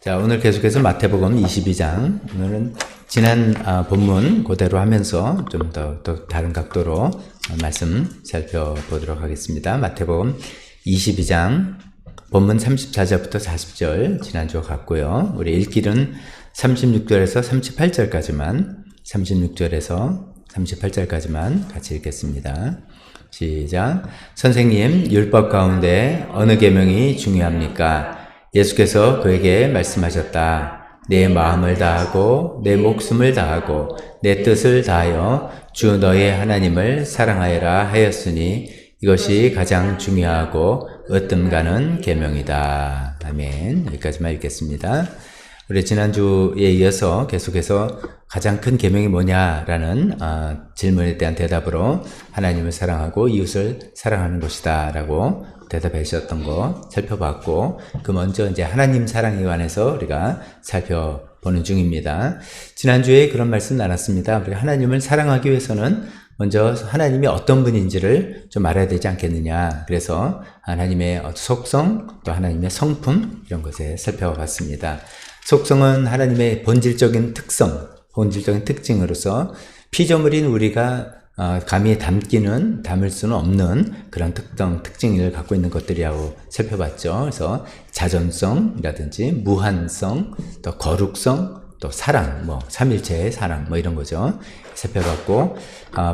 자, 오늘 계속해서 마태복음 22장. 오늘은 지난 본문 그대로 하면서 좀 더 다른 각도로 말씀 살펴보도록 하겠습니다. 마태복음 22장 본문 34절부터 40절 지난주와 같고요. 우리 읽기는 36절에서 38절까지만 36절에서 38절까지만 같이 읽겠습니다. 시작. 선생님, 율법 가운데 어느 계명이 중요합니까? 예수께서 그에게 말씀하셨다. 내 마음을 다하고 내 목숨을 다하고 내 뜻을 다하여 주 너의 하나님을 사랑하여라 하였으니 이것이 가장 중요하고 으뜸가는 계명이다. 아멘. 여기까지만 읽겠습니다. 우리 지난주에 이어서 계속해서 가장 큰 계명이 뭐냐라는 질문에 대한 대답으로 하나님을 사랑하고 이웃을 사랑하는 것이다 라고 대답해 주셨던 거 살펴봤고, 그 먼저 이제 하나님 사랑에 관해서 우리가 살펴보는 중입니다. 지난주에 그런 말씀 나눴습니다. 우리가 하나님을 사랑하기 위해서는 먼저 하나님이 어떤 분인지를 좀 알아야 되지 않겠느냐. 그래서 하나님의 속성, 또 하나님의 성품, 이런 것에 살펴봤습니다. 속성은 하나님의 본질적인 특성, 본질적인 특징으로서 피조물인 우리가 감히 담을 수는 없는 그런 특징을 갖고 있는 것들이라고 살펴봤죠. 그래서 자존성이라든지 무한성, 또 거룩성, 또 사랑, 삼일체의 사랑, 이런 거죠. 살펴봤고,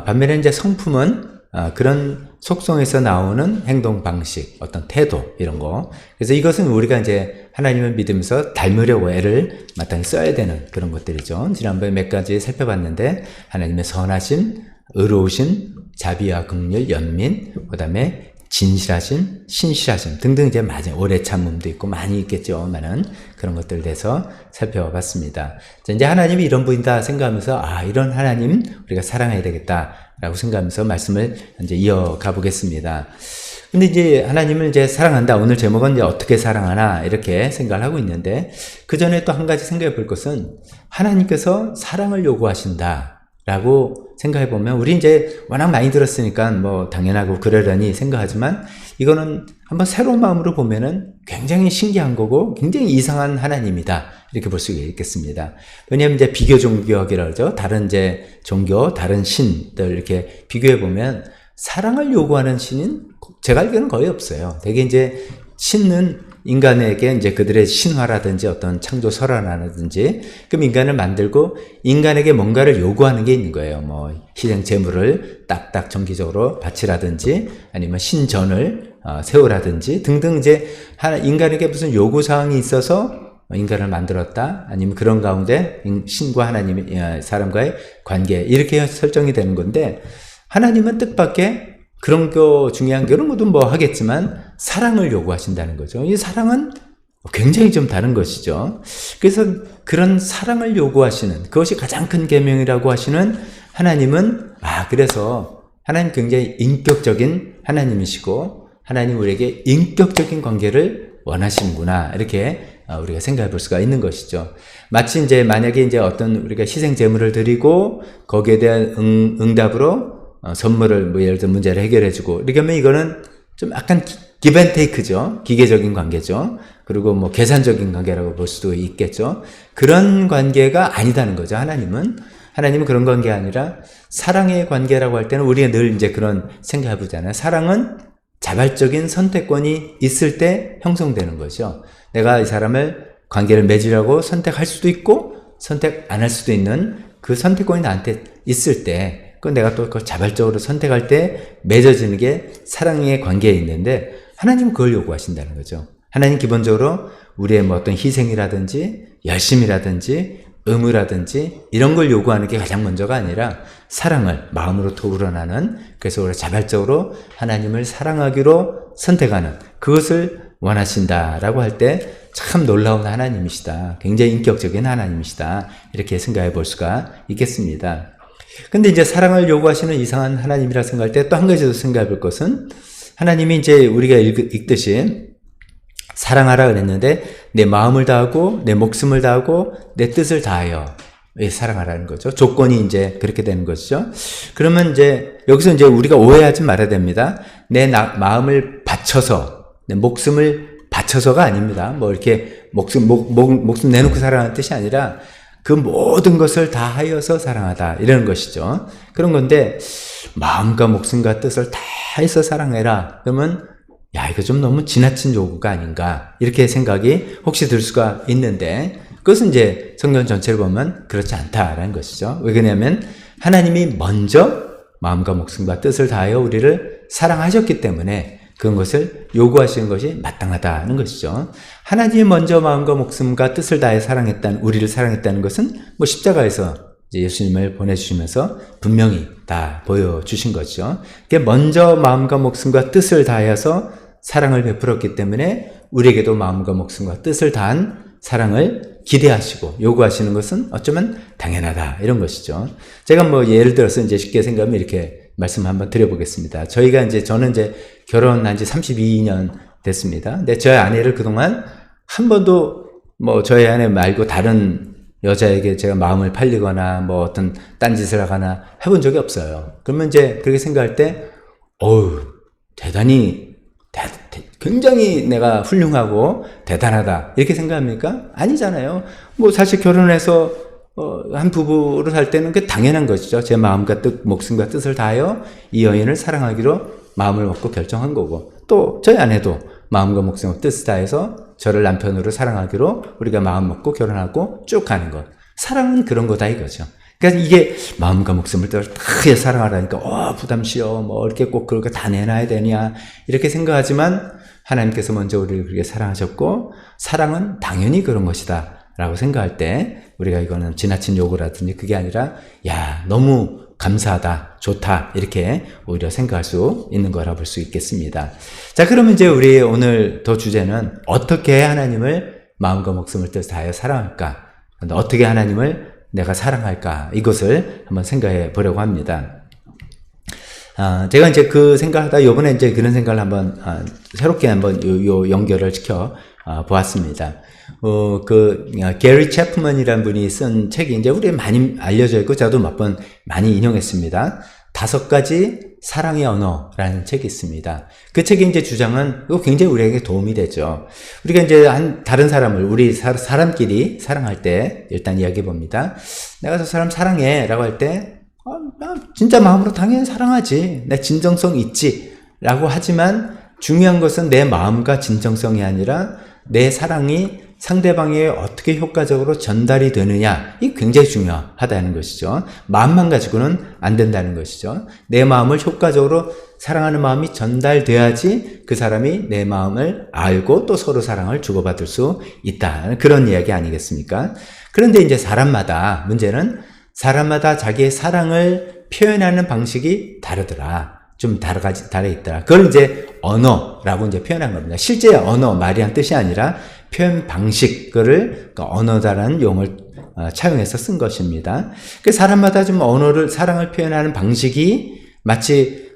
반면에 이제 성품은 그런 속성에서 나오는 행동 방식, 어떤 태도, 이런 거. 그래서 이것은 우리가 이제 하나님을 믿으면서 닮으려고 애를 마땅히 써야 되는 그런 것들이죠. 지난번에 몇 가지 살펴봤는데, 하나님의 선하심, 의로우신, 자비와 긍휼, 연민, 그 다음에 진실하심, 신실하심 등등 이제 오래 참음도 있고 많이 있겠죠. 많은 그런 것들에 대해서 살펴봤습니다. 자, 이제 하나님이 이런 분이다 생각하면서 이런 하나님 우리가 사랑해야 되겠다라고 생각하면서 말씀을 이제 이어가 보겠습니다. 근데 이제 하나님을 이제 사랑한다. 오늘 제목은 이제 어떻게 사랑하나 이렇게 생각을 하고 있는데, 그 전에 또 한 가지 생각해 볼 것은 하나님께서 사랑을 요구하신다. 라고 생각해 보면, 우리 이제 워낙 많이 들었으니까 당연하고 그러려니 생각하지만, 이거는 한번 새로운 마음으로 보면은 굉장히 신기한 거고 굉장히 이상한 하나님이다. 이렇게 볼 수 있겠습니다. 왜냐하면 이제 비교 종교라고 그러죠. 다른 이제 종교, 다른 신들 이렇게 비교해 보면 사랑을 요구하는 신은 제가 알기로는 거의 없어요. 되게 이제 신은 인간에게 이제 그들의 신화라든지 어떤 창조 설화라든지, 그럼 인간을 만들고 인간에게 뭔가를 요구하는 게 있는 거예요. 희생 제물을 딱딱 정기적으로 바치라든지, 아니면 신전을 세우라든지 등등 이제 인간에게 무슨 요구 사항이 있어서 인간을 만들었다. 아니면 그런 가운데 신과 하나님, 사람과의 관계 이렇게 설정이 되는 건데, 하나님은 뜻밖의 그런 거 중요한 거는 하겠지만 사랑을 요구하신다는 거죠. 이 사랑은 굉장히 좀 다른 것이죠. 그래서 그런 사랑을 요구하시는, 그것이 가장 큰 계명이라고 하시는 하나님은 그래서 하나님 굉장히 인격적인 하나님이시고, 하나님 우리에게 인격적인 관계를 원하시는구나, 이렇게 우리가 생각해 볼 수가 있는 것이죠. 마치 이제 만약에 이제 어떤 우리가 희생 제물을 드리고 거기에 대한 응답으로 선물을 예를 들어 문제를 해결해주고 이렇게 하면 이거는 좀 약간 기브앤테이크죠. 기계적인 관계죠. 그리고 계산적인 관계라고 볼 수도 있겠죠. 그런 관계가 아니다는 거죠. 하나님은 그런 관계가 아니라 사랑의 관계라고 할 때는 우리가 늘 이제 그런 생각해 보잖아요. 사랑은 자발적인 선택권이 있을 때 형성되는 거죠. 내가 이 사람을 관계를 맺으려고 선택할 수도 있고 선택 안 할 수도 있는 그 선택권이 나한테 있을 때, 내가 또 그걸 자발적으로 선택할 때 맺어지는 게 사랑의 관계에 있는데, 하나님은 그걸 요구하신다는 거죠. 하나님 기본적으로 우리의 어떤 희생이라든지 열심이라든지 의무라든지 이런 걸 요구하는 게 가장 먼저가 아니라 사랑을 마음으로부터 우러나는, 그래서 우리가 자발적으로 하나님을 사랑하기로 선택하는 그것을 원하신다라고 할 때 참 놀라운 하나님이시다. 굉장히 인격적인 하나님이시다. 이렇게 생각해 볼 수가 있겠습니다. 근데 이제 사랑을 요구하시는 이상한 하나님이라 생각할 때 또 한 가지 더 생각해 볼 것은, 하나님이 이제 우리가 읽듯이 사랑하라 그랬는데 내 마음을 다하고 내 목숨을 다하고 내 뜻을 다하여 사랑하라는 거죠. 조건이 이제 그렇게 되는 것이죠. 그러면 이제 여기서 이제 우리가 오해하지 말아야 됩니다. 내 마음을 바쳐서, 내 목숨을 바쳐서가 아닙니다. 이렇게 목숨 내놓고 사랑하는 뜻이 아니라 그 모든 것을 다 하여서 사랑하다. 이런 것이죠. 그런 건데, 마음과 목숨과 뜻을 다 해서 사랑해라. 그러면, 야, 이거 좀 너무 지나친 요구가 아닌가. 이렇게 생각이 혹시 들 수가 있는데, 그것은 이제 성경 전체를 보면 그렇지 않다라는 것이죠. 왜 그러냐면, 하나님이 먼저 마음과 목숨과 뜻을 다하여 우리를 사랑하셨기 때문에 그런 것을 요구하시는 것이 마땅하다는 것이죠. 하나님이 먼저 마음과 목숨과 뜻을 다해 우리를 사랑했다는 것은 뭐 십자가에서 이제 예수님을 보내주시면서 분명히 다 보여주신 거죠. 먼저 마음과 목숨과 뜻을 다해서 사랑을 베풀었기 때문에 우리에게도 마음과 목숨과 뜻을 다한 사랑을 기대하시고 요구하시는 것은 어쩌면 당연하다 이런 것이죠. 제가 뭐 예를 들어서 이제 쉽게 생각하면 이렇게 말씀 한번 드려보겠습니다. 저는 이제 결혼한 지 32년 됐습니다. 근데 저희 아내를 그동안 한 번도 뭐 저희 아내 말고 다른 여자에게 제가 마음을 팔리거나 뭐 어떤 딴짓을 하거나 해본 적이 없어요. 그러면 이제 그렇게 생각할 때, 대단히 굉장히 내가 훌륭하고 대단하다 이렇게 생각합니까? 아니잖아요. 뭐 사실 결혼해서 한 부부로 살 때는 그 당연한 것이죠. 제 마음과 목숨과 뜻을 다하여 이 여인을 사랑하기로 마음을 먹고 결정한 거고, 또 저희 아내도 마음과 목숨과 뜻을 다해서 저를 남편으로 사랑하기로 우리가 마음 먹고 결혼하고 쭉 가는 것. 사랑은 그런 거다 이거죠. 그러니까 이게 마음과 목숨을 다 사랑하라니까 부담스러워 뭐 이렇게 꼭 그걸 다 내놔야 되냐 이렇게 생각하지만 하나님께서 먼저 우리를 그렇게 사랑하셨고, 사랑은 당연히 그런 것이다 라고 생각할 때 우리가 이거는 지나친 요구라든지 그게 아니라 너무 감사하다, 좋다 이렇게 오히려 생각할 수 있는 거라 볼 수 있겠습니다. 자, 그러면 이제 우리 오늘 더 주제는 어떻게 하나님을 마음과 목숨을 뜻 다하여 사랑할까, 어떻게 하나님을 내가 사랑할까, 이것을 한번 생각해 보려고 합니다. 제가 이제 그 생각하다 요번에 이제 그런 생각을 한번 새롭게 한번 요 연결을 시켜 보았습니다. 게리 채프먼이라는 분이 쓴 책이 이제 우리에 많이 알려져 있고 저도 몇 번 많이 인용했습니다. 5가지 사랑의 언어라는 책이 있습니다. 그 책의 이제 주장은 이거 굉장히 우리에게 도움이 되죠. 우리가 이제 다른 사람을 우리 사람끼리 사랑할 때 일단 이야기해 봅니다. 내가 저 사람 사랑해 라고 할 때 진짜 마음으로 당연히 사랑하지. 내 진정성 있지 라고 하지만 중요한 것은 내 마음과 진정성이 아니라 내 사랑이 상대방에게 어떻게 효과적으로 전달이 되느냐, 이게 굉장히 중요하다는 것이죠. 마음만 가지고는 안 된다는 것이죠. 내 마음을 효과적으로 사랑하는 마음이 전달돼야지 그 사람이 내 마음을 알고 또 서로 사랑을 주고받을 수 있다, 그런 이야기 아니겠습니까? 그런데 이제 문제는 사람마다 자기의 사랑을 표현하는 방식이 다르더라. 좀 다르 있더라. 그걸 이제 언어라고 이제 표현한 겁니다. 실제 언어, 말이 한 뜻이 아니라 표현 방식, 그거를 언어다라는 용어를 차용해서 쓴 것입니다. 그 사람마다 좀 사랑을 표현하는 방식이 마치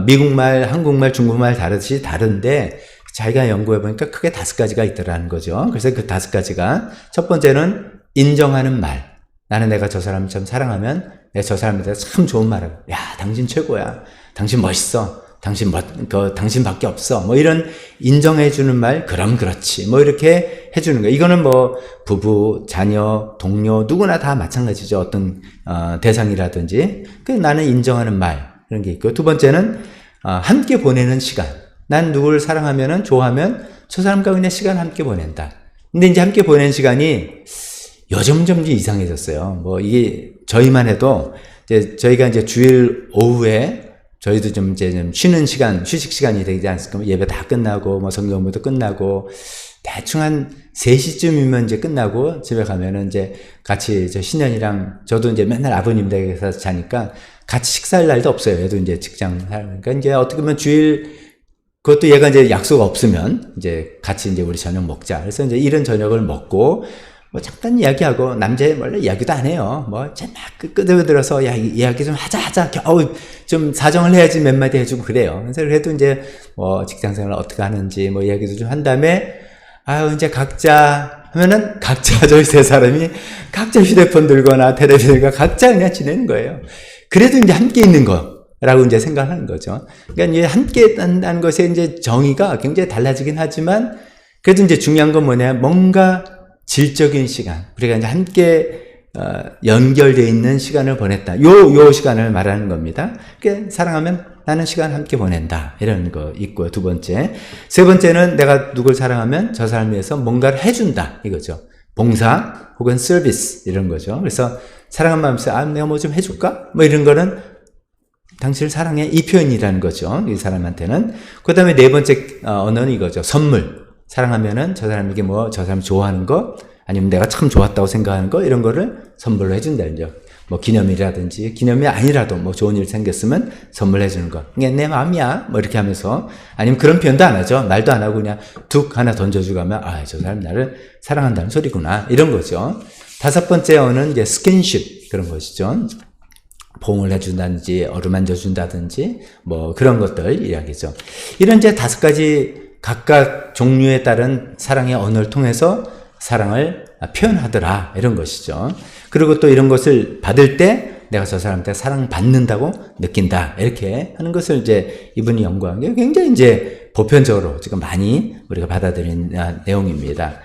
미국말, 한국말, 중국말 다르듯이 다른데 자기가 연구해 보니까 크게 5가지가 있더라는 거죠. 그래서 그 5가지가, 첫 번째는 인정하는 말. 나는 내가 저 사람을 참 사랑하면 내가 저 사람에 대해서 참 좋은 말을, 당신 최고야, 당신 멋있어, 당신밖에 없어, 뭐 이런 인정해주는 말, 그럼 그렇지, 뭐 이렇게 해주는 거예요. 이거는 뭐 부부, 자녀, 동료 누구나 다 마찬가지죠. 어떤 대상이라든지. 나는 인정하는 말, 그런 게 있고, 두 번째는 함께 보내는 시간. 난 누구를 사랑하면은, 좋아하면 저 사람과 그냥 시간 함께 보낸다. 근데 이제 함께 보내는 시간이 요즘 좀 이상해졌어요. 뭐 이게 저희만 해도 저희가 이제 주일 오후에 저희도 좀 쉬는 시간, 휴식 시간이 되지 않습니까? 예배 다 끝나고 뭐 성경 공부도 끝나고 대충 한 3시쯤이면 이제 끝나고 집에 가면은 이제 같이 신년이랑 저도 이제 맨날 아버님 댁에서 자니까 같이 식사할 날도 없어요. 얘도 이제 직장 살니까 이제 어떻게 보면 주일, 그것도 얘가 이제 약속 없으면 이제 같이 이제 우리 저녁 먹자. 그래서 이제 이른 저녁을 먹고 뭐 잠깐 이야기하고, 남자애 원래 이야기도 안 해요. 뭐 막 끄덕들어서 이야기 좀 하자. 좀 사정을 해야지 몇 마디 해주고 그래요. 그래서 그래도 이제 뭐 직장생활 어떻게 하는지 뭐 이야기도 좀 한 다음에 이제 각자 하면은 저희 3사람이 각자 휴대폰 들거나 텔레비 들거나 각자 그냥 지내는 거예요. 그래도 이제 함께 있는 거라고 이제 생각하는 거죠. 그러니까 이제 함께 있다는 것의 이제 정의가 굉장히 달라지긴 하지만 그래도 이제 중요한 건 뭐냐, 뭔가 질적인 시간, 우리가 이제 함께 연결되어 있는 시간을 보냈다. 요 시간을 말하는 겁니다. 그러니까 사랑하면 나는 시간 함께 보낸다. 이런 거 있고요. 두 번째. 세 번째는 내가 누굴 사랑하면 저 사람을 위해서 뭔가를 해준다. 이거죠. 봉사 혹은 서비스 이런 거죠. 그래서 사랑한 마음에서 내가 뭐 좀 해줄까? 뭐 이런 거는 당신을 사랑해. 이 표현이라는 거죠. 이 사람한테는. 그 다음에 네 번째 언어는 이거죠. 선물. 사랑하면은 저 사람에게 뭐 저 사람 좋아하는 거 아니면 내가 참 좋았다고 생각하는 거 이런 거를 선물로 해준다는 점. 뭐 기념일이라든지 기념이 아니라도 뭐 좋은 일 생겼으면 선물해 주는 거. 그냥 내 마음이야. 뭐 이렇게 하면서 아니면 그런 표현도 안 하죠. 말도 안 하고 그냥 툭 하나 던져주고 하면 저 사람 나를 사랑한다는 소리구나. 이런 거죠. 다섯 번째 언어는 이제 스킨십 그런 것이죠. 봉을 해준다든지 어루만져 준다든지 뭐 그런 것들 이야기죠. 이런 이제 다섯 가지 각각 종류에 따른 사랑의 언어를 통해서 사랑을 표현하더라 이런 것이죠. 그리고 또 이런 것을 받을 때 내가 저 사람한테 사랑받는다고 느낀다 이렇게 하는 것을 이제 이분이 연구한 게 굉장히 이제 보편적으로 지금 많이 우리가 받아들인 내용입니다.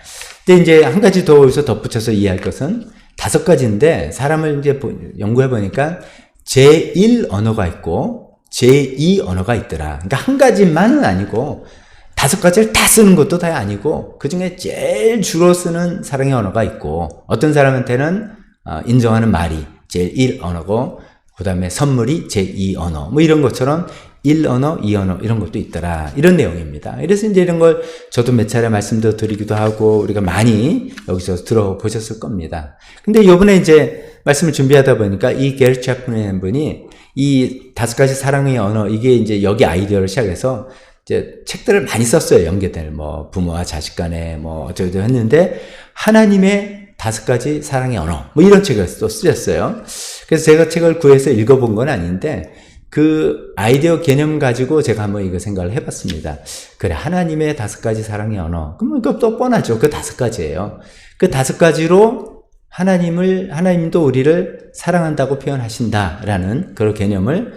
근데 이제 한 가지 더 여기서 덧붙여서 이해할 것은 다섯 가지인데 사람을 이제 연구해 보니까 제1 언어가 있고 제2 언어가 있더라. 그러니까 한 가지만은 아니고 다섯 가지를 다 쓰는 것도 다 아니고 그 중에 제일 주로 쓰는 사랑의 언어가 있고 어떤 사람한테는 인정하는 말이 제일 1 언어고 그 다음에 선물이 제2 언어 뭐 이런 것처럼 1 언어, 2 언어 이런 것도 있더라 이런 내용입니다. 그래서 이제 이런 걸 저도 몇 차례 말씀도 드리기도 하고 우리가 많이 여기서 들어보셨을 겁니다. 근데 이번에 이제 말씀을 준비하다 보니까 이 게리 채플이라는 분이 이 다섯 가지 사랑의 언어 이게 이제 여기 아이디어를 시작해서 이제 책들을 많이 썼어요. 연계될 뭐 부모와 자식 간에 뭐 어쩌고 했는데 하나님의 다섯 가지 사랑의 언어 뭐 이런 책을 또 쓰셨어요. 그래서 제가 책을 구해서 읽어본 건 아닌데 그 아이디어 개념 가지고 제가 한번 이거 생각을 해봤습니다. 그래 하나님의 다섯 가지 사랑의 언어 그러면 또 뻔하죠. 그 다섯 가지예요. 그 다섯 가지로 하나님도 우리를 사랑한다고 표현하신다라는 그런 개념을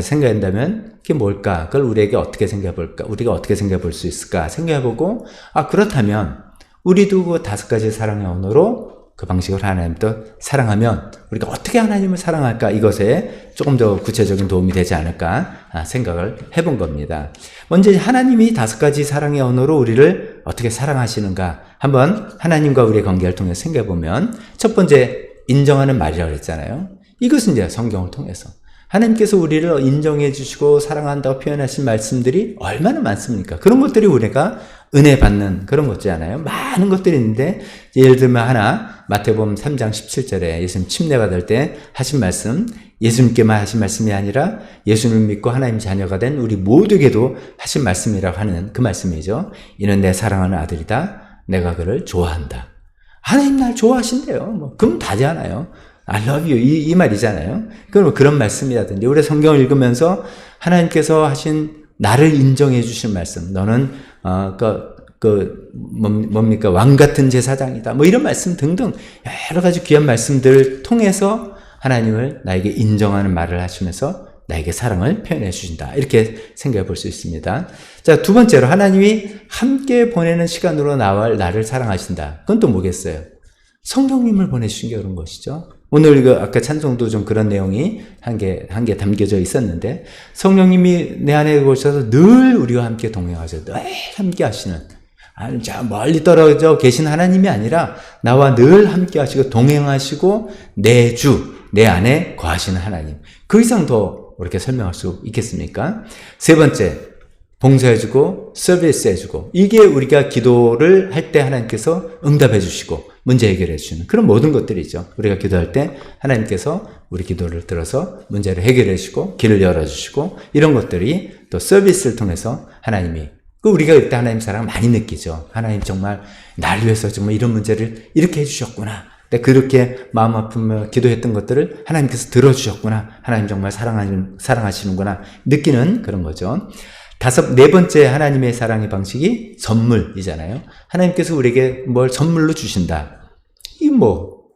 생각한다면 그게 뭘까? 그걸 우리에게 어떻게 생각해 볼까? 우리가 어떻게 생각해 볼 수 있을까? 생각해 보고 그렇다면 우리도 그 다섯 가지 사랑의 언어로 그 방식으로 하나님도 사랑하면 우리가 어떻게 하나님을 사랑할까? 이것에 조금 더 구체적인 도움이 되지 않을까 생각을 해본 겁니다. 먼저 하나님이 다섯 가지 사랑의 언어로 우리를 어떻게 사랑하시는가 한번 하나님과 우리의 관계를 통해서 생각해 보면 첫 번째 인정하는 말이라고 했잖아요. 이것은 이제 성경을 통해서 하나님께서 우리를 인정해 주시고 사랑한다고 표현하신 말씀들이 얼마나 많습니까? 그런 것들이 우리가 은혜 받는 그런 것이잖아요. 많은 것들이 있는데 예를 들면 하나 마태복음 3장 17절에 예수님 침례 받을 때 하신 말씀 예수님께만 하신 말씀이 아니라 예수님을 믿고 하나님 자녀가 된 우리 모두에게도 하신 말씀이라고 하는 그 말씀이죠. 이는 내 사랑하는 아들이다. 내가 그를 좋아한다. 하나님 날 좋아하신대요. 뭐 그럼 다잖아요. I love you 이 말이잖아요. 그럼 그런 말씀이라든지 우리 성경을 읽으면서 하나님께서 하신 나를 인정해 주신 말씀 너는 뭡니까 왕 같은 제사장이다 뭐 이런 말씀 등등 여러 가지 귀한 말씀들을 통해서 하나님을 나에게 인정하는 말을 하시면서 나에게 사랑을 표현해 주신다 이렇게 생각해 볼 수 있습니다. 자, 두 번째로 하나님이 함께 보내는 시간으로 나를 사랑하신다. 그건 또 뭐겠어요? 성령님을 보내주신 게 그런 것이죠. 오늘 아까 찬송도 좀 그런 내용이 한 개 담겨져 있었는데 성령님이 내 안에 오셔서 늘 우리와 함께 동행하셔서 늘 함께 하시는 멀리 떨어져 계신 하나님이 아니라 나와 늘 함께 하시고 동행하시고 내 안에 거하시는 하나님. 그 이상 더 이렇게 설명할 수 있겠습니까? 세 번째, 봉사해주고 서비스해주고 이게 우리가 기도를 할 때 하나님께서 응답해 주시고 문제 해결해 주시는 그런 모든 것들이죠. 우리가 기도할 때 하나님께서 우리 기도를 들어서 문제를 해결해 주시고 길을 열어주시고 이런 것들이 또 서비스를 통해서 하나님이 우리가 그때 하나님 사랑을 많이 느끼죠. 하나님 정말 나를 위해서 정말 이런 문제를 이렇게 해주셨구나. 그렇게 마음 아프며 기도했던 것들을 하나님께서 들어주셨구나. 하나님 정말 사랑하시는구나 느끼는 그런 거죠. 네 번째 하나님의 사랑의 방식이 선물이잖아요. 하나님께서 우리에게 뭘 선물로 주신다. 이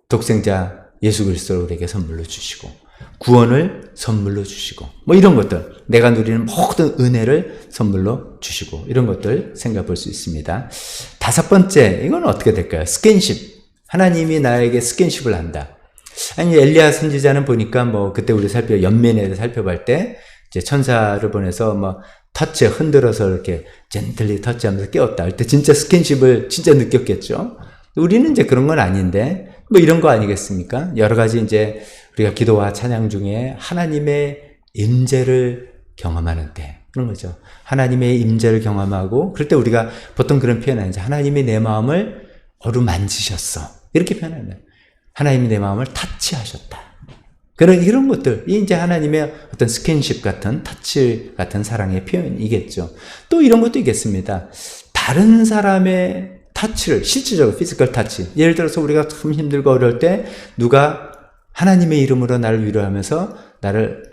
독생자 예수 그리스도를 우리에게 선물로 주시고 구원을 선물로 주시고 뭐 이런 것들, 내가 누리는 모든 은혜를 선물로 주시고 이런 것들 생각해 볼 수 있습니다. 다섯 번째, 이건 어떻게 될까요? 스킨십. 하나님이 나에게 스킨십을 한다. 아니, 엘리야 선지자는 보니까 뭐 그때 우리 연면에 살펴볼 때 이제 천사를 보내서 뭐 터치 흔들어서 이렇게 젠틀리 터치하면서 깨웠다 할 때 진짜 스킨십을 진짜 느꼈겠죠. 우리는 이제 그런 건 아닌데 뭐 이런 거 아니겠습니까? 여러 가지 이제 우리가 기도와 찬양 중에 하나님의 임재를 경험하는 때 그런 거죠. 하나님의 임재를 경험하고 그럴 때 우리가 보통 그런 표현하죠. 하나님이 내 마음을 어루만지셨어. 이렇게 표현하는 거예요. 하나님이 내 마음을 터치하셨다. 이런 것들이 이제 하나님의 어떤 스킨십 같은, 터치 같은 사랑의 표현이겠죠. 또 이런 것도 있겠습니다. 다른 사람의 터치를, 실질적으로 피지컬 터치. 예를 들어서 우리가 참 힘들고 어려울 때 누가 하나님의 이름으로 나를 위로하면서 나를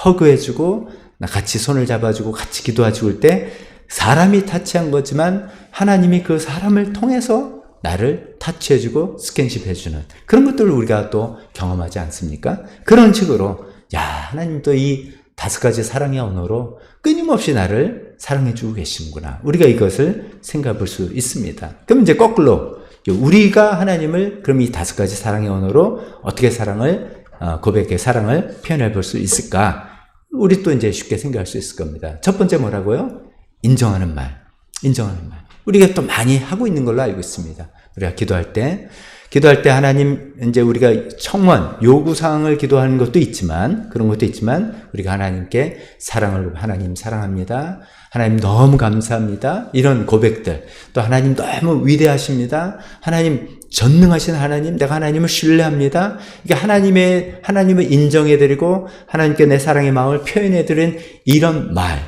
허그해주고 같이 손을 잡아주고 같이 기도해줄 때 사람이 터치한 거지만 하나님이 그 사람을 통해서 나를 터치해주고 스킨십해주는 그런 것들을 우리가 또 경험하지 않습니까? 그런 식으로 하나님도 이 다섯 가지 사랑의 언어로 끊임없이 나를 사랑해주고 계시는구나. 우리가 이것을 생각해 볼 수 있습니다. 그럼 이제 거꾸로 우리가 하나님을 그럼 이 다섯 가지 사랑의 언어로 어떻게 고백의 사랑을 표현해 볼 수 있을까? 우리 또 이제 쉽게 생각할 수 있을 겁니다. 첫 번째 뭐라고요? 인정하는 말. 우리가 또 많이 하고 있는 걸로 알고 있습니다. 우리가 기도할 때 하나님, 이제 우리가 청원, 요구사항을 기도하는 것도 있지만, 그런 것도 있지만, 우리가 하나님께 하나님 사랑합니다. 하나님 너무 감사합니다. 이런 고백들. 또 하나님 너무 위대하십니다. 하나님 전능하신 하나님, 내가 하나님을 신뢰합니다. 이게 하나님을 인정해드리고, 하나님께 내 사랑의 마음을 표현해드린 이런 말,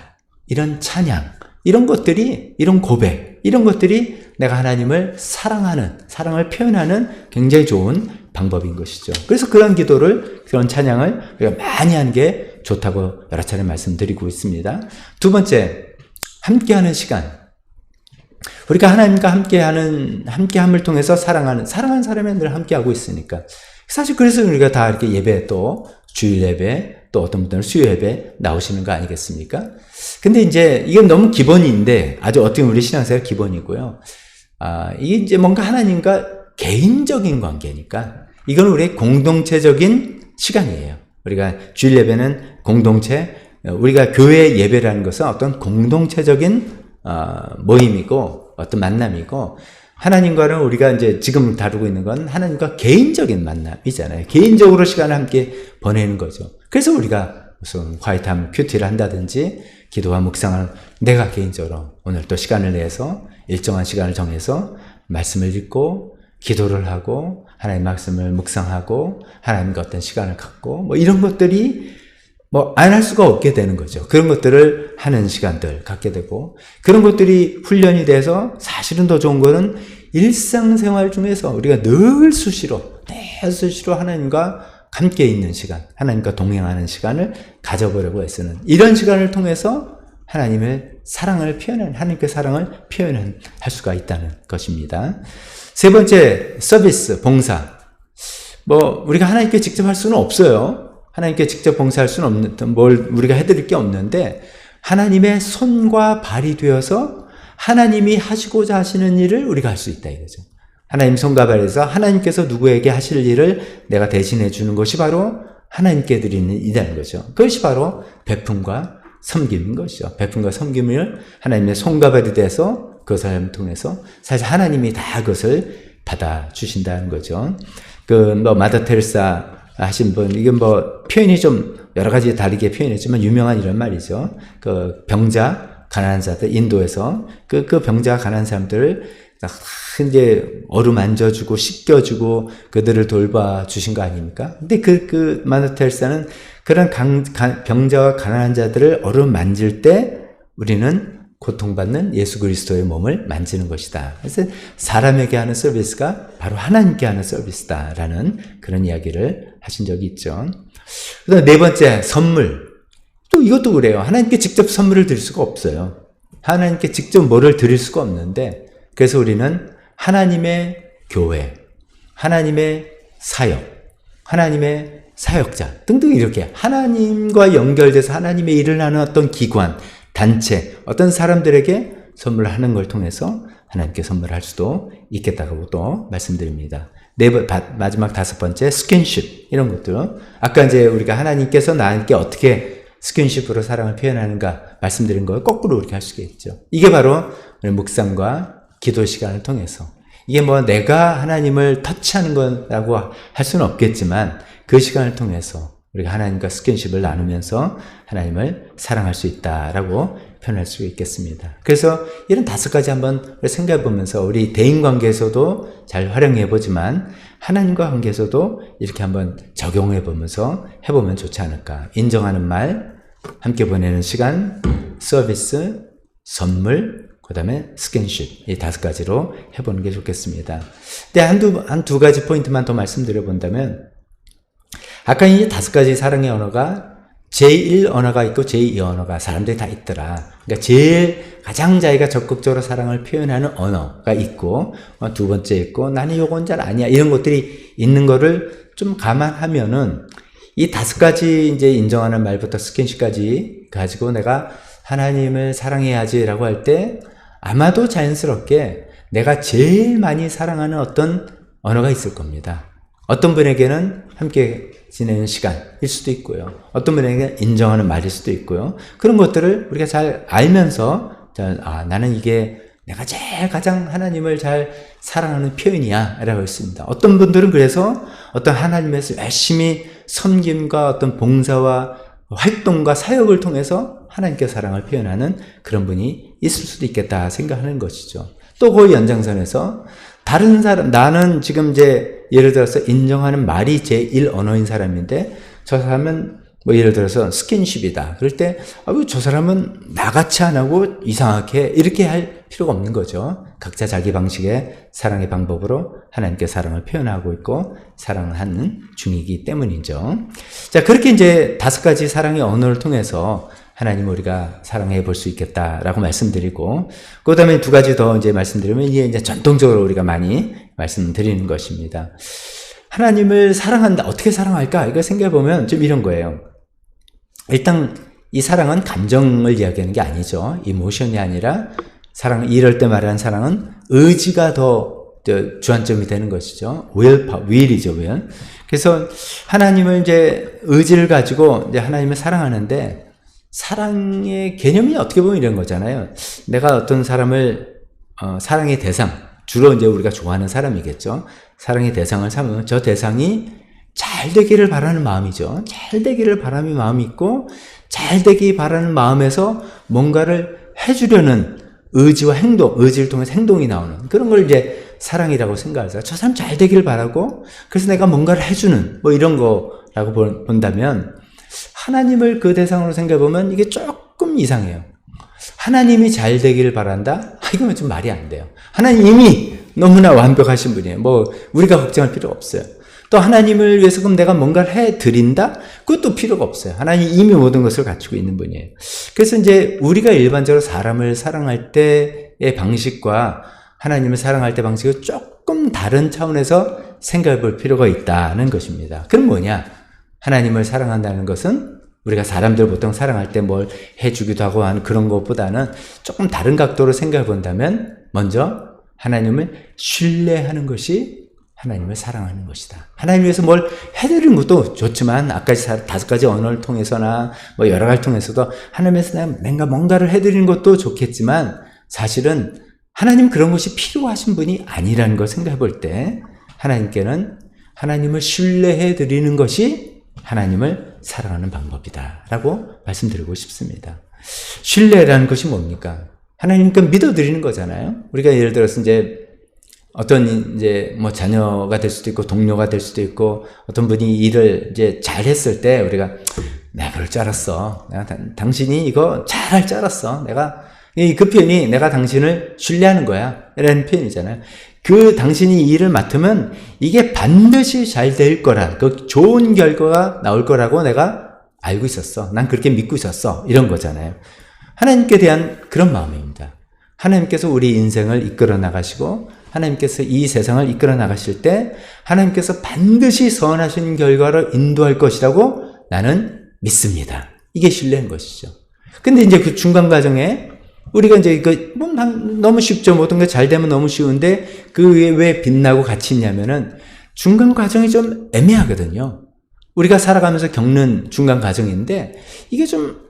이런 찬양, 이런 고백, 이런 것들이 내가 하나님을 사랑을 표현하는 굉장히 좋은 방법인 것이죠. 그래서 그런 찬양을 우리가 많이 하는 게 좋다고 여러 차례 말씀드리고 있습니다. 두 번째, 함께하는 시간. 우리가 하나님과 함께함을 통해서 사랑하는 사람이 늘 함께하고 있으니까. 사실 그래서 우리가 다 이렇게 예배 또 주일 예배 또 어떤 분들은 수요 예배 나오시는 거 아니겠습니까? 근데 이제 이건 너무 기본인데 아주 어떻게 우리 신앙생활 기본이고요. 이게 이제 뭔가 하나님과 개인적인 관계니까 이건 우리의 공동체적인 시간이에요. 우리가 주일 예배는 공동체, 우리가 교회 예배라는 것은 어떤 공동체적인 모임이고 어떤 만남이고 하나님과는 우리가 이제 지금 다루고 있는 건 하나님과 개인적인 만남이잖아요. 개인적으로 시간을 함께 보내는 거죠. 그래서 우리가 무슨 화이트함 큐티를 한다든지 기도와 묵상을 내가 개인적으로 오늘 또 시간을 내서 일정한 시간을 정해서 말씀을 읽고 기도를 하고 하나님 말씀을 묵상하고 하나님과 어떤 시간을 갖고 뭐 이런 것들이 안 할 수가 없게 되는 거죠. 그런 것들을 하는 시간들 갖게 되고 그런 것들이 훈련이 돼서 사실은 더 좋은 거는 일상생활 중에서 우리가 늘 수시로 하나님과 함께 있는 시간, 하나님과 동행하는 시간을 가져보려고 애쓰는 이런 시간을 통해서 하나님의 사랑을 하나님께 사랑을 표현할 수가 있다는 것입니다. 세 번째, 서비스, 봉사. 우리가 하나님께 직접 할 수는 없어요. 하나님께 직접 봉사할 수는 없는, 우리가 해드릴 게 없는데, 하나님의 손과 발이 되어서 하나님이 하시고자 하시는 일을 우리가 할 수 있다 이거죠. 하나님 손과 발에서 하나님께서 누구에게 하실 일을 내가 대신해 주는 것이 바로 하나님께 드리는 일이라는 거죠. 그것이 바로 베품과 섬김인 것이죠. 베품과 섬김을 하나님의 손과 발이 돼서 그것을 통해서 사실 하나님이 다 그것을 받아주신다는 거죠. 마더 테레사 하신 분, 이건 표현이 좀 여러 가지 다르게 표현했지만 유명한 이런 말이죠. 병자, 가난한 자들, 인도에서 그 병자, 가난한 사람들을 이제 어루만져주고 씻겨주고 그들을 돌봐주신 거 아닙니까? 근데 마더 테레사는 그런 병자와 가난한 자들을 어루만질 때 우리는 고통받는 예수 그리스도의 몸을 만지는 것이다. 그래서 사람에게 하는 서비스가 바로 하나님께 하는 서비스다라는 그런 이야기를 하신 적이 있죠. 그다음 네 번째, 선물. 또 이것도 그래요. 하나님께 직접 선물을 드릴 수가 없어요. 하나님께 직접 뭐를 드릴 수가 없는데 그래서 우리는 하나님의 교회, 하나님의 사역, 하나님의 사역자 등등 이렇게 하나님과 연결돼서 하나님의 일을 하는 어떤 기관, 단체, 어떤 사람들에게 선물하는 걸 통해서 하나님께 선물할 수도 있겠다고 또 말씀드립니다. 마지막 5번째, 스킨십. 이런 것들. 아까 이제 우리가 하나님께서 나에게 어떻게 스킨십으로 사랑을 표현하는가 말씀드린 걸 거꾸로 이렇게 할 수가 있죠. 이게 바로 묵상과 기도 시간을 통해서. 이게 뭐 내가 하나님을 터치하는 거라고 할 수는 없겠지만 그 시간을 통해서 우리가 하나님과 스킨십을 나누면서 하나님을 사랑할 수 있다라고 표현할 수 있겠습니다. 그래서 이런 5가지 한번 생각해 보면서 우리 대인 관계에서도 잘 활용해 보지만 하나님과 관계에서도 이렇게 한번 적용해 보면서 해보면 좋지 않을까. 인정하는 말, 함께 보내는 시간, 서비스, 선물, 그 다음에 스킨십, 이 5가지로 해보는 게 좋겠습니다. 근데 한두 가지 포인트만 더 말씀드려 본다면, 아까 이 5가지 사랑의 언어가 제1 언어가 있고 제2 언어가 사람들이 다 있더라. 그러니까 제일 가장 자기가 적극적으로 사랑을 표현하는 언어가 있고, 2번째 있고, 나는 요건 잘 아니야. 이런 것들이 있는 거를 좀 감안하면은 이 5가지 이제 인정하는 말부터 스킨십까지 가지고 내가 하나님을 사랑해야지라고 할 때 아마도 자연스럽게 내가 제일 많이 사랑하는 어떤 언어가 있을 겁니다. 어떤 분에게는 함께 지내는 시간일 수도 있고요. 어떤 분에게는 인정하는 말일 수도 있고요. 그런 것들을 우리가 잘 알면서 나는 이게 내가 제일 가장 하나님을 잘 사랑하는 표현이야 라고 했습니다. 어떤 분들은 그래서 어떤 하나님에서 열심히 섬김과 어떤 봉사와 활동과 사역을 통해서 하나님께 사랑을 표현하는 그런 분이 있을 수도 있겠다 생각하는 것이죠. 또 그 연장선에서 다른 사람, 나는 지금 이제 예를 들어서 인정하는 말이 제1 언어인 사람인데 저 사람은 뭐 예를 들어서 스킨십이다. 그럴 때 저 사람은 나같이 안 하고 이상하게 이렇게 할 필요가 없는 거죠. 각자 자기 방식의 사랑의 방법으로 하나님께 사랑을 표현하고 있고 사랑을 하는 중이기 때문이죠. 자, 그렇게 이제 5가지 사랑의 언어를 통해서 하나님 우리가 사랑해 볼 수 있겠다라고 말씀드리고, 그 다음에 2가지 더 이제 말씀드리면 이제 전통적으로 우리가 많이 말씀드리는 것입니다. 하나님을 사랑한다. 어떻게 사랑할까? 이거 생각해 보면 좀 이런 거예요. 일단 이 사랑은 감정을 이야기하는 게 아니죠. 이모션이 아니라 이럴 때 말하는 사랑은 의지가 더 주안점이 되는 것이죠. will이죠, will. 그래서 하나님을 이제 의지를 가지고 이제 하나님을 사랑하는데 사랑의 개념이 어떻게 보면 이런 거잖아요. 내가 어떤 사람을 사랑의 대상, 주로 이제 우리가 좋아하는 사람이겠죠. 사랑의 대상을 삼으면 저 대상이 잘 되기를 바라는 마음이죠. 잘 되기를 바라는 마음이 있고 잘 되기 바라는 마음에서 뭔가를 해주려는 의지와 행동, 의지를 통해서 행동이 나오는 그런 걸 이제 사랑이라고 생각하세요. 저 사람 잘 되기를 바라고 그래서 내가 뭔가를 해주는 뭐 이런 거라고 본다면 하나님을 그 대상으로 생각해보면 이게 조금 이상해요. 하나님이 잘 되기를 바란다? 이거는 좀 말이 안 돼요. 하나님 이미 너무나 완벽하신 분이에요. 뭐 우리가 걱정할 필요 없어요. 또 하나님을 위해서 그럼 내가 뭔가를 해드린다? 그것도 필요가 없어요. 하나님이 이미 모든 것을 갖추고 있는 분이에요. 그래서 이제 우리가 일반적으로 사람을 사랑할 때의 방식과 하나님을 사랑할 때 방식을 조금 다른 차원에서 생각해 볼 필요가 있다는 것입니다. 그럼 뭐냐? 하나님을 사랑한다는 것은 우리가 사람들 보통 사랑할 때 뭘 해주기도 하고 하는 그런 것보다는 조금 다른 각도로 생각해 본다면 먼저 하나님을 신뢰하는 것이 하나님을 사랑하는 것이다. 하나님 위해서 뭘 해드리는 것도 좋지만 아까 5가지 언어를 통해서나 뭐 여러 가지를 통해서도 하나님에서 내가 뭔가를 해드리는 것도 좋겠지만 사실은 하나님 그런 것이 필요하신 분이 아니라는 걸 생각해 볼 때 하나님께는 하나님을 신뢰해 드리는 것이 하나님을 사랑하는 방법이다 라고 말씀드리고 싶습니다. 신뢰라는 것이 뭡니까? 하나님께 믿어드리는 거잖아요. 우리가 예를 들어서 이제 어떤 이제 뭐 자녀가 될 수도 있고 동료가 될 수도 있고 어떤 분이 일을 이제 잘 했을 때 우리가 내가 그럴 줄 알았어. 당신이 이거 잘할 줄 알았어. 그 표현이 내가 당신을 신뢰하는 거야. 라는 표현이잖아요. 그 당신이 이 일을 맡으면 이게 반드시 잘 될 거라, 그 좋은 결과가 나올 거라고 내가 알고 있었어. 난 그렇게 믿고 있었어. 이런 거잖아요. 하나님께 대한 그런 마음입니다. 하나님께서 우리 인생을 이끌어 나가시고 하나님께서 이 세상을 이끌어 나가실 때 하나님께서 반드시 선하신 결과로 인도할 것이라고 나는 믿습니다. 이게 신뢰인 것이죠. 근데 이제 그 중간 과정에 우리가 이제 뭐 너무 쉽죠. 모든 게 잘 되면 너무 쉬운데 그게 왜 빛나고 같이 있냐면은 중간 과정이 좀 애매하거든요. 우리가 살아가면서 겪는 중간 과정인데 이게 좀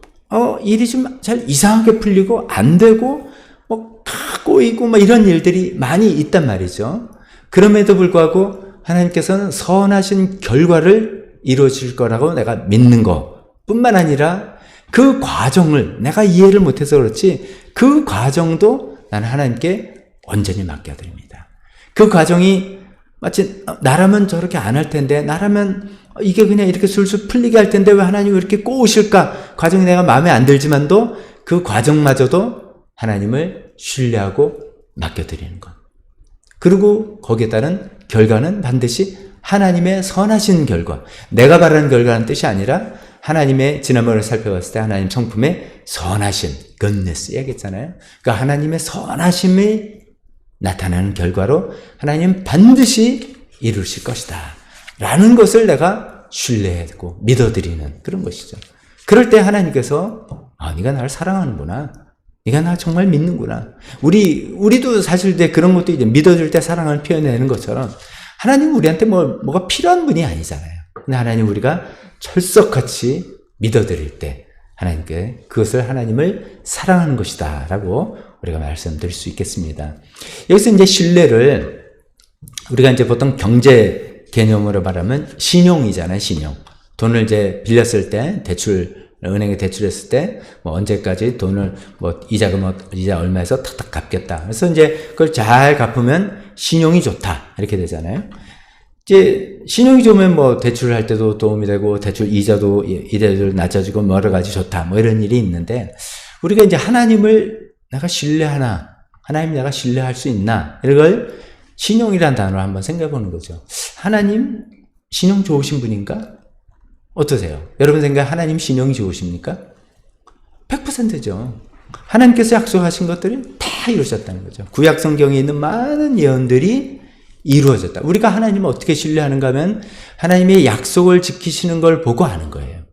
일이 좀 잘 이상하게 풀리고 안 되고 뭐 꼬이고 뭐 이런 일들이 많이 있단 말이죠. 그럼에도 불구하고 하나님께서는 선하신 결과를 이루어질 거라고 내가 믿는 것 뿐만 아니라 그 과정을 내가 이해를 못해서 그렇지 그 과정도 나는 하나님께 온전히 맡겨드립니다. 그 과정이 마치 나라면 저렇게 안 할 텐데 나라면 이게 그냥 이렇게 술술 풀리게 할 텐데 왜 하나님이 이렇게 꼬우실까? 과정이 내가 마음에 안 들지만도 그 과정마저도 하나님을 신뢰하고 맡겨드리는 것. 그리고 거기에 따른 결과는 반드시 하나님의 선하신 결과, 내가 바라는 결과라는 뜻이 아니라 하나님의 지난번에 살펴봤을 때 하나님 성품의 선하신 goodness 얘기했잖아요. 그러니까 하나님의 선하심이 나타나는 결과로 하나님 반드시 이루실 것이다 라는 것을 내가 신뢰하고 믿어드리는 그런 것이죠. 그럴 때 하나님께서 네가 나를 사랑하는구나, 네가 나 정말 믿는구나. 우리도 사실 이제 그런 것도 이제 믿어줄 때 사랑을 표현하는 것처럼 하나님은 우리한테 뭐가 필요한 분이 아니잖아요. 근데 하나님 우리가 철석같이 믿어드릴 때 하나님께 그것을 하나님을 사랑하는 것이다 라고 우리가 말씀드릴 수 있겠습니다. 여기서 이제 신뢰를 우리가 이제 보통 경제 개념으로 말하면 신용이잖아요. 신용. 돈을 이제 빌렸을 때 은행에 대출했을 때 뭐 언제까지 돈을 이자 얼마에서 탁탁 갚겠다. 그래서 이제 그걸 잘 갚으면 신용이 좋다 이렇게 되잖아요. 이제 신용이 좋으면 뭐 대출을 할 때도 도움이 되고 대출 이자도 낮아지고 여러 가지 좋다 뭐 이런 일이 있는데 우리가 이제 하나님을 내가 신뢰하나, 하나님 내가 신뢰할 수 있나 이걸 신용이란 단어로 한번 생각해 보는 거죠. 하나님 신용 좋으신 분인가? 어떠세요? 여러분 생각에 하나님 신용이 좋으십니까? 100%죠. 하나님께서 약속하신 것들을 다 이루셨다는 거죠. 구약 성경에 있는 많은 예언들이 이루어졌다. 우리가 하나님을 어떻게 신뢰하는가 하면 하나님의 약속을 지키시는 걸 보고 아는 거예요.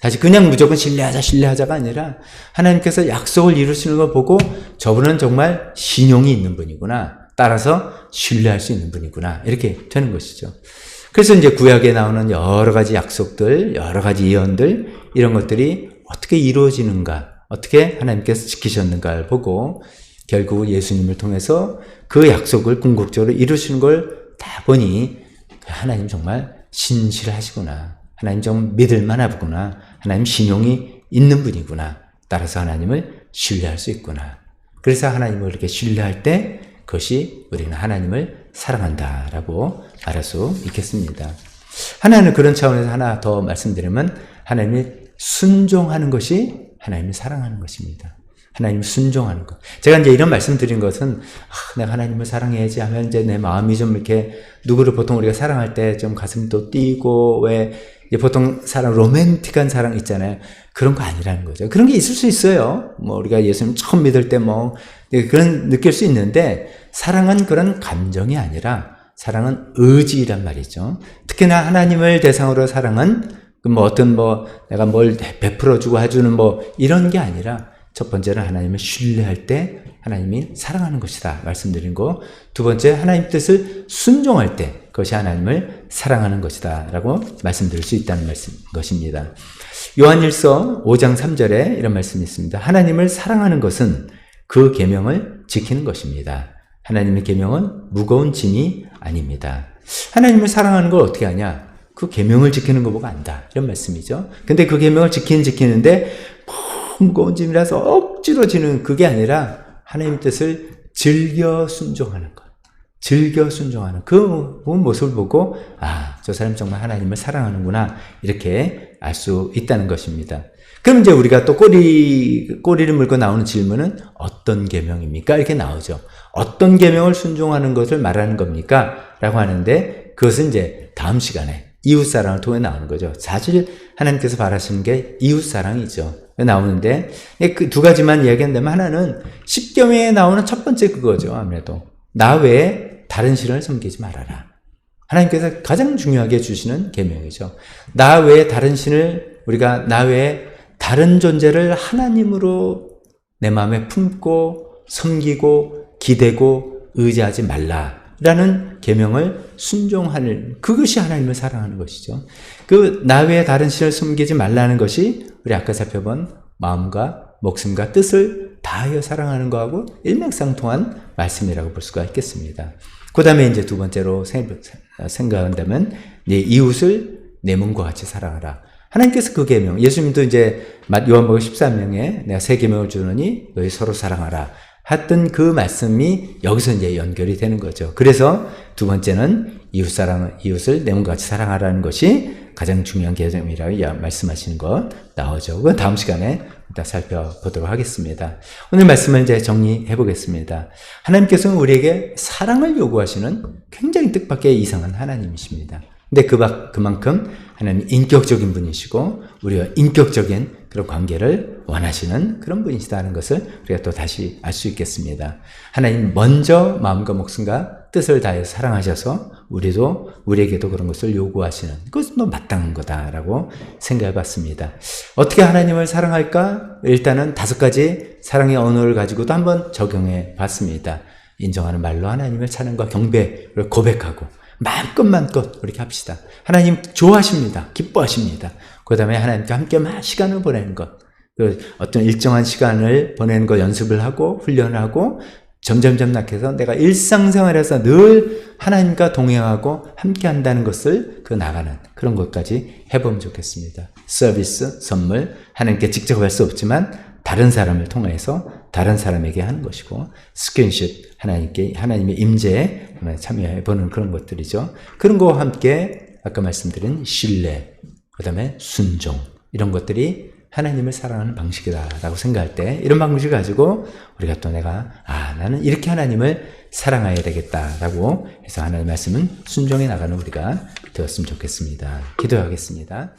사실 그냥 무조건 신뢰하자가 아니라 하나님께서 약속을 이루시는 걸 보고 저분은 정말 신용이 있는 분이구나. 따라서 신뢰할 수 있는 분이구나. 이렇게 되는 것이죠. 그래서 이제 구약에 나오는 여러 가지 약속들, 여러 가지 예언들, 이런 것들이 어떻게 이루어지는가, 어떻게 하나님께서 지키셨는가를 보고 결국 예수님을 통해서 그 약속을 궁극적으로 이루시는 걸 다 보니 하나님 정말 신실하시구나. 하나님 좀 믿을만하구나. 하나님 신용이 있는 분이구나. 따라서 하나님을 신뢰할 수 있구나. 그래서 하나님을 이렇게 신뢰할 때 그것이 우리는 하나님을 사랑한다라고 말할 수 있겠습니다. 하나는 그런 차원에서 하나 더 말씀드리면 하나님이 순종하는 것이 하나님을 사랑하는 것입니다. 하나님을 순종하는 것. 제가 이제 이런 말씀 드린 것은 내가 하나님을 사랑해야지 하면 이제 내 마음이 좀 이렇게 누구를 보통 우리가 사랑할 때 좀 가슴이 또 뛰고 왜 보통 사랑 로맨틱한 사랑 있잖아요. 그런 거 아니라는 거죠. 그런 게 있을 수 있어요. 뭐 우리가 예수님 처음 믿을 때 뭐 그런 느낄 수 있는데 사랑은 그런 감정이 아니라 사랑은 의지란 말이죠. 특히나 하나님을 대상으로 사랑은 내가 뭘 베풀어주고 해주는 이런 게 아니라 첫 번째는 하나님을 신뢰할 때 하나님이 사랑하는 것이다 말씀드린 거. 두 번째 하나님 뜻을 순종할 때 그것이 하나님을 사랑하는 것이다 라고 말씀드릴 수 있다는 것입니다. 요한일서 5장 3절에 이런 말씀이 있습니다. 하나님을 사랑하는 것은 그 계명을 지키는 것입니다. 하나님의 계명은 무거운 짐이 아닙니다. 하나님을 사랑하는 걸 어떻게 하냐? 그 계명을 지키는 거 보고 안다. 이런 말씀이죠. 근데 그 계명을 지키는데 무거운 짐이라서 억지로 지는 그게 아니라 하나님 뜻을 즐겨 순종하는 것. 즐겨 순종하는 그 모습을 보고 저 사람 정말 하나님을 사랑하는구나 이렇게 알 수 있다는 것입니다. 그럼 이제 우리가 또 꼬리를 물고 나오는 질문은 어떤 계명입니까? 이렇게 나오죠. 어떤 계명을 순종하는 것을 말하는 겁니까? 라고 하는데 그것은 이제 다음 시간에 이웃사랑을 통해 나오는 거죠. 사실 하나님께서 바라시는 게 이웃사랑이죠. 나오는데 그 두 가지만 이야기한다면 하나는 십계명에 나오는 첫 번째 그거죠. 아무래도 나 외에 다른 신을 섬기지 말아라. 하나님께서 가장 중요하게 주시는 계명이죠. 나 외에 다른 신을 나 외에 다른 존재를 하나님으로 내 마음에 품고 섬기고 기대고 의지하지 말라라는 계명을 순종하는, 그것이 하나님을 사랑하는 것이죠. 그 나 외에 다른 신을 섬기지 말라는 것이 우리 아까 살펴본 마음과 목숨과 뜻을 다하여 사랑하는 것하고 일맥상통한 말씀이라고 볼 수가 있겠습니다. 그 다음에 이제 두 번째로 생각한다면 이웃을 내 몸과 같이 사랑하라. 하나님께서 그 계명, 예수님도 이제 요한복음 13명에 내가 새 계명을 주노니 너희 서로 사랑하라 했던 그 말씀이 여기서 이제 연결이 되는 거죠. 그래서 두 번째는 이웃을 내 몸과 같이 사랑하라는 것이 가장 중요한 계명이라고 말씀하시는 것 나오죠. 그건 다음 시간에 일단 살펴보도록 하겠습니다. 오늘 말씀을 이제 정리해 보겠습니다. 하나님께서는 우리에게 사랑을 요구하시는 굉장히 뜻밖의 이상한 하나님이십니다. 근데 그만큼 하나님 인격적인 분이시고 우리가 인격적인 그런 관계를 원하시는 그런 분이시다는 것을 우리가 또 다시 알 수 있겠습니다. 하나님 먼저 마음과 목숨과 뜻을 다해 사랑하셔서 우리에게도 그런 것을 요구하시는, 그것은 또 마땅한 거다라고 생각해 봤습니다. 어떻게 하나님을 사랑할까? 일단은 5가지 사랑의 언어를 가지고도 한번 적용해 봤습니다. 인정하는 말로 하나님을 찬양과 경배를 고백하고 마음껏 그렇게 합시다. 하나님 좋아하십니다. 기뻐하십니다. 그 다음에 하나님과 함께 시간을 보내는 것, 어떤 일정한 시간을 보내는 거 연습을 하고 훈련을 하고 점점점 낙해서 내가 일상생활에서 늘 하나님과 동행하고 함께 한다는 것을 나가는 그런 것까지 해보면 좋겠습니다. 서비스, 선물, 하나님께 직접 할 수 없지만 다른 사람을 통해서 다른 사람에게 하는 것이고, 스킨십, 하나님의 임재에 참여해보는 그런 것들이죠. 그런 거와 함께 아까 말씀드린 신뢰, 그 다음에 순종, 이런 것들이 하나님을 사랑하는 방식이다라고 생각할 때, 이런 방식을 가지고 우리가 또 나는 이렇게 하나님을 사랑해야 되겠다라고 해서 하나님의 말씀은 순종해 나가는 우리가 되었으면 좋겠습니다. 기도하겠습니다.